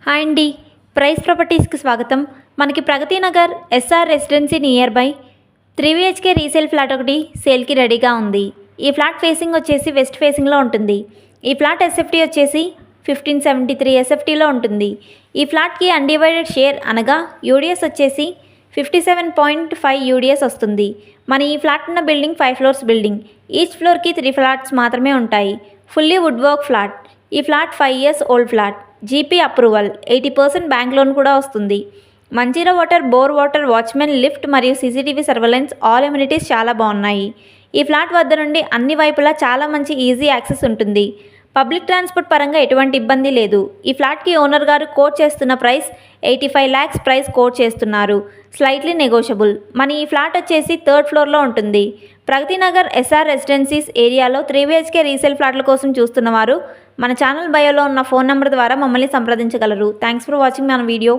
Hi అండి. Price ప్రాపర్టీస్కి స్వాగతం. మనకి Pragathi Nagar SR residency near by 3 BHK resale flat ఒకటి సేల్కి రెడీగా ఉంది. ఈ ఫ్లాట్ ఫేసింగ్ వచ్చేసి వెస్ట్ ఫేసింగ్లో ఉంటుంది. ఈ ఫ్లాట్ ఎస్ఎఫ్టీ వచ్చేసి 1573 ఎస్ఎఫ్టీలో ఉంటుంది. ఈ ఫ్లాట్కి అన్డివైడెడ్ షేర్ అనగా యూడిఎస్ వచ్చేసి 57.5 యూడిఎస్ వస్తుంది. మన ఈ ఫ్లాట్ ఉన్న బిల్డింగ్ 5 ఫ్లోర్స్ బిల్డింగ్. ఈచ్ ఫ్లోర్కి 3 ఫ్లాట్స్ మాత్రమే ఉంటాయి. Fully wood work flat. ఈ flat 5 years old flat. GP approval, 80% bank loan కూడా వస్తుంది. Manjeera water, bore water, watchman, lift మరియు సీసీటీవీ సర్వేలెన్స్, ఆల్ ఎమ్యూనిటీస్ చాలా బాగున్నాయి. ఈ ఫ్లాట్ వద్ద నుండి అన్ని వైపులా చాలా మంచి ఈజీ యాక్సెస్ ఉంటుంది. పబ్లిక్ ట్రాన్స్పోర్ట్ పరంగా ఎటువంటి ఇబ్బంది లేదు. ఈ ఫ్లాట్కి ఓనర్ గారు కోట్ చేస్తున్న ప్రైస్ 85 lakhs ప్రైస్ కోట్ చేస్తున్నారు. Slightly negotiable. మన ఈ ఫ్లాట్ వచ్చేసి 3rd ఫ్లోర్లో ఉంటుంది. ప్రగతి నగర్ ఎస్ఆర్ రెసిడెన్సీస్ ఏరియాలో 3 BHK రీసేల్ ఫ్లాట్ల కోసం చూస్తున్నవారు మన ఛానల్ బయోలో ఉన్న ఫోన్ నెంబర్ ద్వారా మమ్మల్ని సంప్రదించగలరు. థ్యాంక్స్ ఫర్ వాచింగ్ మన వీడియో.